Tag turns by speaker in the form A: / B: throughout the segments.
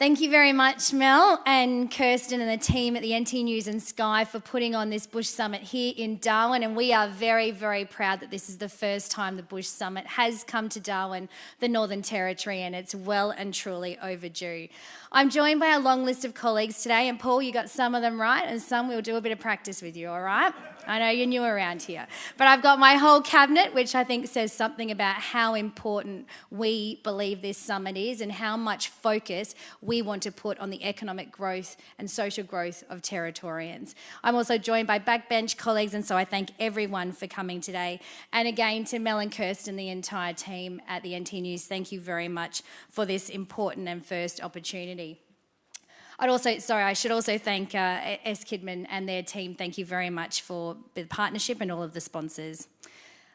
A: Thank you very much, Mel and Kirsten and the team at the NT News and Sky for putting on this Bush Summit here in Darwin. And we are very, very proud that this is the first time the Bush Summit has come to Darwin, the Northern Territory, and it's well and truly overdue. I'm joined by a long list of colleagues today, and Paul, you got some of them right, and some we'll do a bit of practice with you, all right? I know you're new around here. But I've got my whole cabinet, which I think says something about how important we believe this summit is and how much focus we want to put on the economic growth and social growth of Territorians. I'm also joined by backbench colleagues, and so I thank everyone for coming today. And again, to Mel and Kirsten, the entire team at the NT News, thank you very much for this important and first opportunity. I should also thank S. Kidman and their team. Thank you very much for the partnership and all of the sponsors.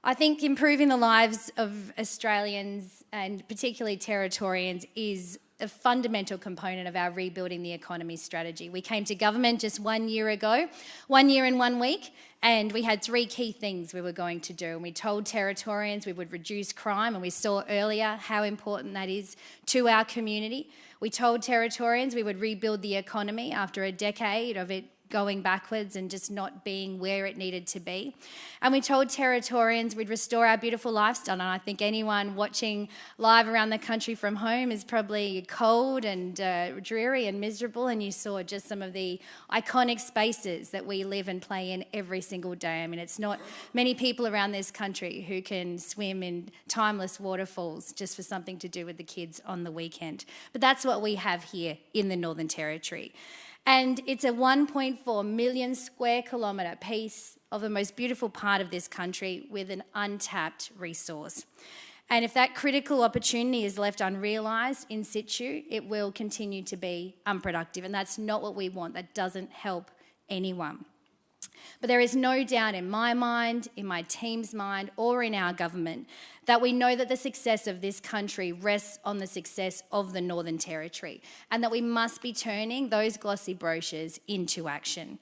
A: I think improving the lives of Australians and particularly Territorians is a fundamental component of our rebuilding the economy strategy. We came to government just 1 year ago, 1 year and 1 week, and we had three key things we were going to do. And we told Territorians we would reduce crime, and we saw earlier how important that is to our community. We told Territorians we would rebuild the economy after a decade of it going backwards and just not being where it needed to be. And we told Territorians we'd restore our beautiful lifestyle. And I think anyone watching live around the country from home is probably cold and dreary and miserable, and you saw just some of the iconic spaces that we live and play in every single day. I mean, it's not many people around this country who can swim in timeless waterfalls just for something to do with the kids on the weekend. But that's what we have here in the Northern Territory. And it's a 1.4 million square kilometre piece of the most beautiful part of this country with an untapped resource. And if that critical opportunity is left unrealised in situ, it will continue to be unproductive. And that's not what we want. That doesn't help anyone. But there is no doubt in my mind, in my team's mind, or in our government that we know that the success of this country rests on the success of the Northern Territory, and that we must be turning those glossy brochures into action.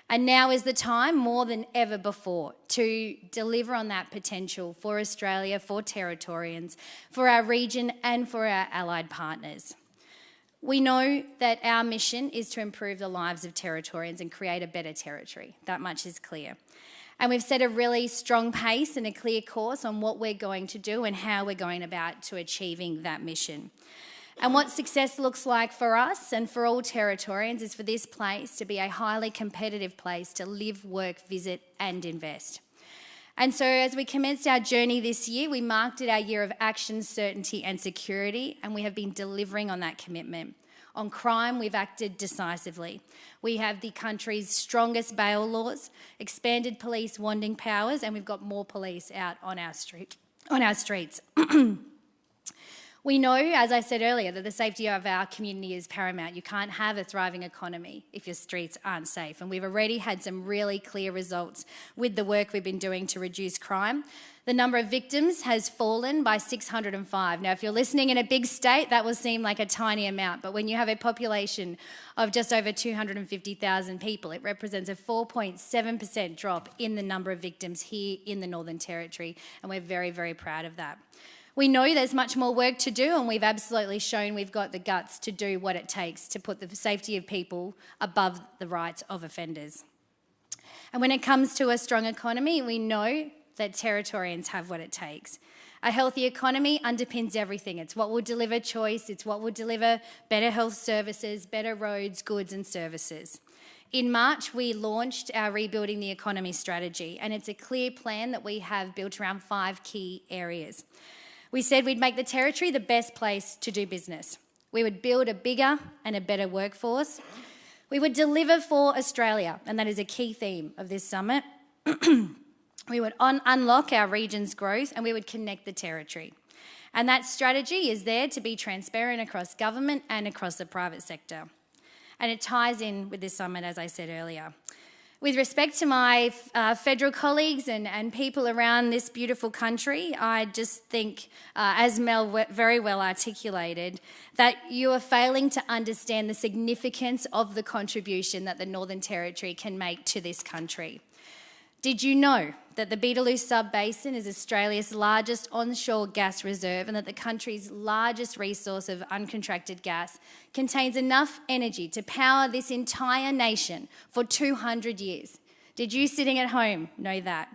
A: And now is the time, more than ever before, to deliver on that potential for Australia, for Territorians, for our region, and for our allied partners. We know that our mission is to improve the lives of Territorians and create a better territory. That much is clear. And we've set a really strong pace and a clear course on what we're going to do and how we're going about to achieving that mission. And what success looks like for us and for all Territorians is for this place to be a highly competitive place to live, work, visit and invest. And so as we commenced our journey this year, we marked it our year of action, certainty and security, and we have been delivering on that commitment. On crime, we've acted decisively. We have the country's strongest bail laws, expanded police wanding powers, and we've got more police out on our streets. We know, as I said earlier, that the safety of our community is paramount. You can't have a thriving economy if your streets aren't safe. And we've already had some really clear results with the work we've been doing to reduce crime. The number of victims has fallen by 605. Now, if you're listening in a big state, that will seem like a tiny amount. But when you have a population of just over 250,000 people, it represents a 4.7% drop in the number of victims here in the Northern Territory. And we're very, very proud of that. We know there's much more work to do, and we've absolutely shown we've got the guts to do what it takes to put the safety of people above the rights of offenders. And when it comes to a strong economy, we know that Territorians have what it takes. A healthy economy underpins everything. It's what will deliver choice, it's what will deliver better health services, better roads, goods and services. In March, we launched our Rebuilding the Economy strategy, and it's a clear plan that we have built around 5 key areas. We said we'd make the Territory the best place to do business. We would build a bigger and a better workforce. We would deliver for Australia, and that is a key theme of this summit. We would unlock our region's growth, and we would connect the Territory. And that strategy is there to be transparent across government and across the private sector. And it ties in with this summit, as I said earlier. With respect to my federal colleagues and people around this beautiful country, I just think, as Mel very well articulated, that you are failing to understand the significance of the contribution that the Northern Territory can make to this country. Did you know that the Beetaloo Sub-Basin is Australia's largest onshore gas reserve and that the country's largest resource of uncontracted gas contains enough energy to power this entire nation for 200 years? Did you sitting at home know that?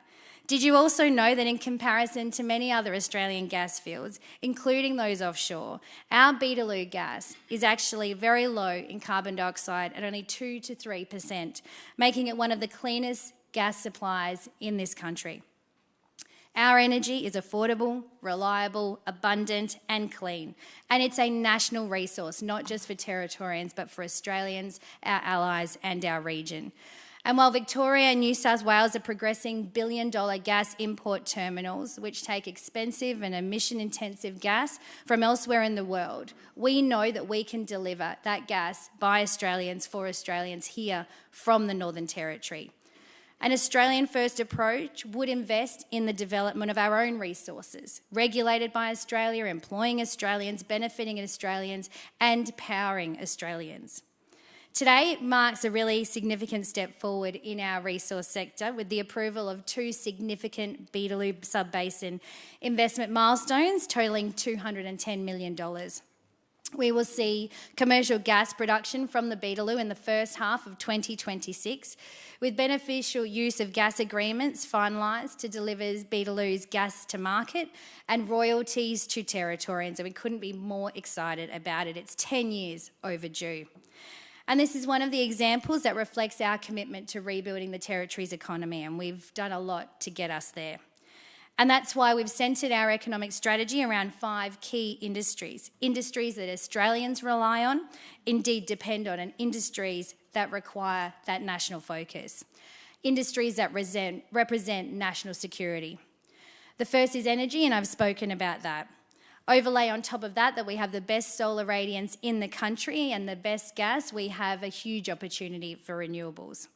A: Did you also know that in comparison to many other Australian gas fields, including those offshore, our Beetaloo gas is actually very low in carbon dioxide at only 2 to 3%, making it one of the cleanest gas supplies in this country. Our energy is affordable, reliable, abundant and clean, and it's a national resource, not just for Territorians, but for Australians, our allies and our region. And while Victoria and New South Wales are progressing billion-dollar gas import terminals, which take expensive and emission-intensive gas from elsewhere in the world, we know that we can deliver that gas by Australians for Australians here from the Northern Territory. An Australian-first approach would invest in the development of our own resources, regulated by Australia, employing Australians, benefiting Australians, and powering Australians. Today marks a really significant step forward in our resource sector with the approval of 2 significant Beetaloo Sub-Basin investment milestones totalling $210 million. We will see commercial gas production from the Beetaloo in the first half of 2026, with beneficial use of gas agreements finalised to deliver Beetaloo's gas to market and royalties to Territorians, and we couldn't be more excited about it. It's 10 years overdue. And this is one of the examples that reflects our commitment to rebuilding the Territory's economy, and we've done a lot to get us there. And that's why we've centred our economic strategy around 5 key industries that Australians rely on, indeed depend on, and industries that require that national focus, industries that represent national security. The first is energy, and I've spoken about that. Overlay on top of that we have the best solar radiance in the country and the best gas, we have a huge opportunity for renewables.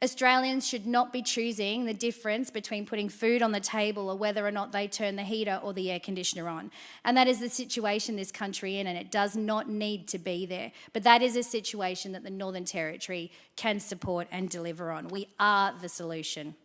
A: Australians should not be choosing the difference between putting food on the table or whether or not they turn the heater or the air conditioner on. And that is the situation this country is in, and it does not need to be there. But that is a situation that the Northern Territory can support and deliver on. We are the solution.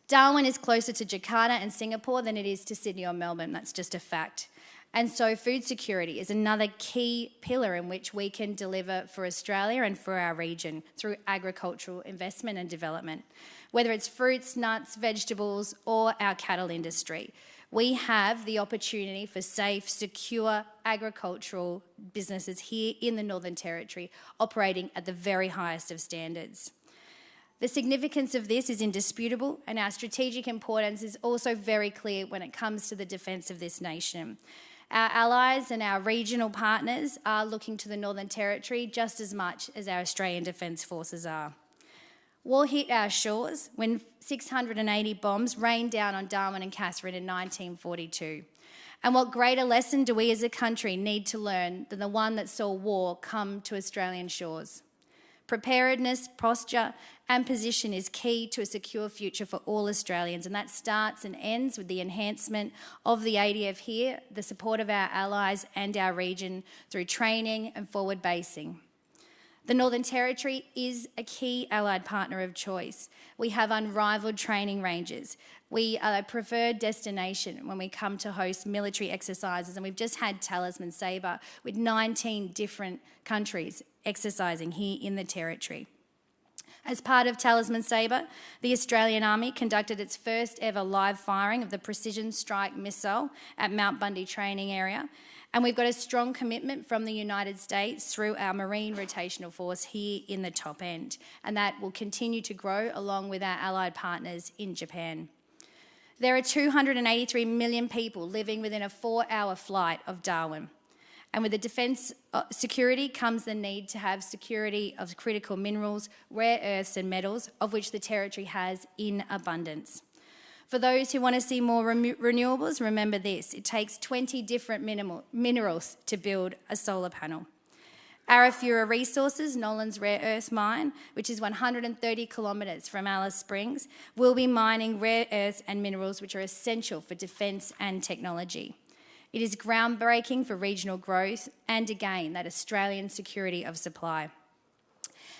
A: Darwin is closer to Jakarta and Singapore than it is to Sydney or Melbourne. That's just a fact. And so food security is another key pillar in which we can deliver for Australia and for our region through agricultural investment and development. Whether it's fruits, nuts, vegetables, or our cattle industry, we have the opportunity for safe, secure agricultural businesses here in the Northern Territory operating at the very highest of standards. The significance of this is indisputable, and our strategic importance is also very clear when it comes to the defence of this nation. Our allies and our regional partners are looking to the Northern Territory just as much as our Australian Defence Forces are. War hit our shores when 680 bombs rained down on Darwin and Katherine in 1942. And what greater lesson do we as a country need to learn than the one that saw war come to Australian shores? Preparedness, posture and position is key to a secure future for all Australians, and that starts and ends with the enhancement of the ADF here, the support of our allies and our region through training and forward basing. The Northern Territory is a key allied partner of choice. We have unrivalled training ranges. We are a preferred destination when we come to host military exercises, and we've just had Talisman Sabre with 19 different countries exercising here in the Territory. As part of Talisman Sabre, the Australian Army conducted its first ever live firing of the Precision Strike Missile at Mount Bundy Training Area, and we've got a strong commitment from the United States through our Marine Rotational Force here in the top end, and that will continue to grow along with our allied partners in Japan. There are 283 million people living within a 4-hour flight of Darwin. And with the defence security comes the need to have security of critical minerals, rare earths and metals, of which the Territory has in abundance. For those who want to see more renewables, remember this: it takes 20 different minerals to build a solar panel. Arafura Resources, Nolan's rare earth mine, which is 130 kilometres from Alice Springs, will be mining rare earths and minerals which are essential for defence and technology. It is groundbreaking for regional growth and, again, that Australian security of supply.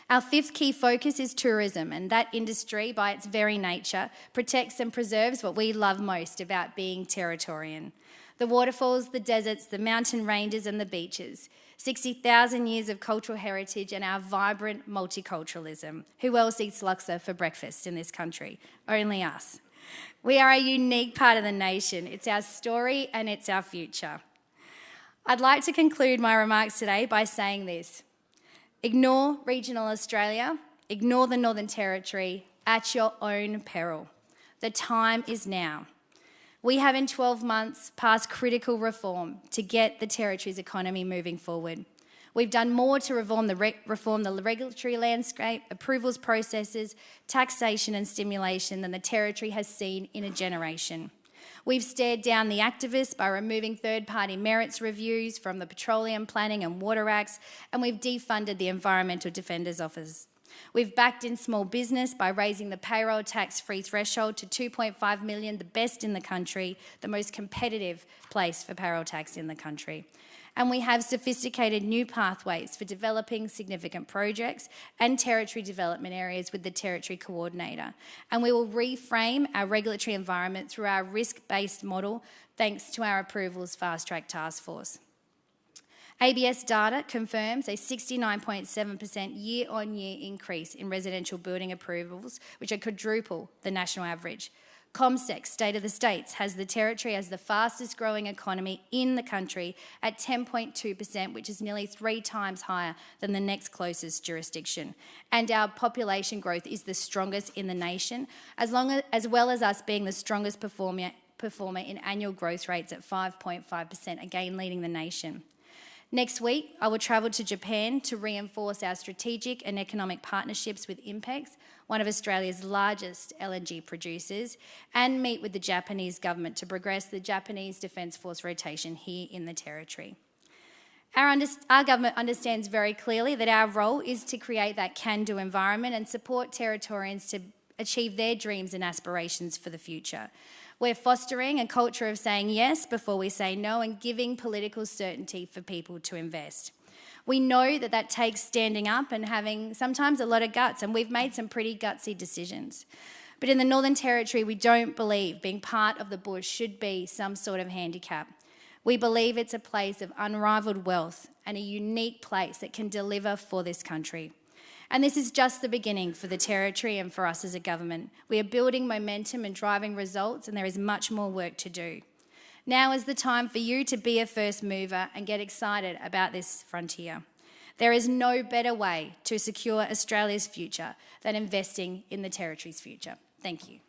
A: Our fifth key focus is tourism, and that industry, by its very nature, protects and preserves what we love most about being Territorian. The waterfalls, the deserts, the mountain ranges and the beaches. 60,000 years of cultural heritage and our vibrant multiculturalism. Who else eats laksa for breakfast in this country? Only us. We are a unique part of the nation. It's our story and it's our future. I'd like to conclude my remarks today by saying this. Ignore regional Australia, ignore the Northern Territory at your own peril. The time is now. We have in 12 months passed critical reform to get the Territory's economy moving forward. We've done more to reform the regulatory landscape, approvals processes, taxation and stimulation than the Territory has seen in a generation. We've stared down the activists by removing third-party merits reviews from the Petroleum Planning and Water Acts, and we've defunded the Environmental Defender's Office. We've backed in small business by raising the payroll tax-free threshold to $2.5 million, the best in the country, the most competitive place for payroll tax in the country. And we have sophisticated new pathways for developing significant projects and Territory development areas with the Territory Coordinator. And we will reframe our regulatory environment through our risk-based model, thanks to our Approvals Fast Track Task Force. ABS data confirms a 69.7% year-on-year increase in residential building approvals, which are quadruple the national average. ComSec, State of the States, has the Territory as the fastest growing economy in the country at 10.2%, which is nearly 3 times higher than the next closest jurisdiction. And our population growth is the strongest in the nation, as well as us being the strongest performer in annual growth rates at 5.5%, again leading the nation. Next week, I will travel to Japan to reinforce our strategic and economic partnerships with INPEX, one of Australia's largest LNG producers, and meet with the Japanese government to progress the Japanese Defence Force rotation here in the Territory. Our government understands very clearly that our role is to create that can-do environment and support Territorians to achieve their dreams and aspirations for the future. We're fostering a culture of saying yes before we say no and giving political certainty for people to invest. We know that that takes standing up and having sometimes a lot of guts, and we've made some pretty gutsy decisions. But in the Northern Territory, we don't believe being part of the bush should be some sort of handicap. We believe it's a place of unrivalled wealth and a unique place that can deliver for this country. And this is just the beginning for the Territory and for us as a government. We are building momentum and driving results, and there is much more work to do. Now is the time for you to be a first mover and get excited about this frontier. There is no better way to secure Australia's future than investing in the Territory's future. Thank you.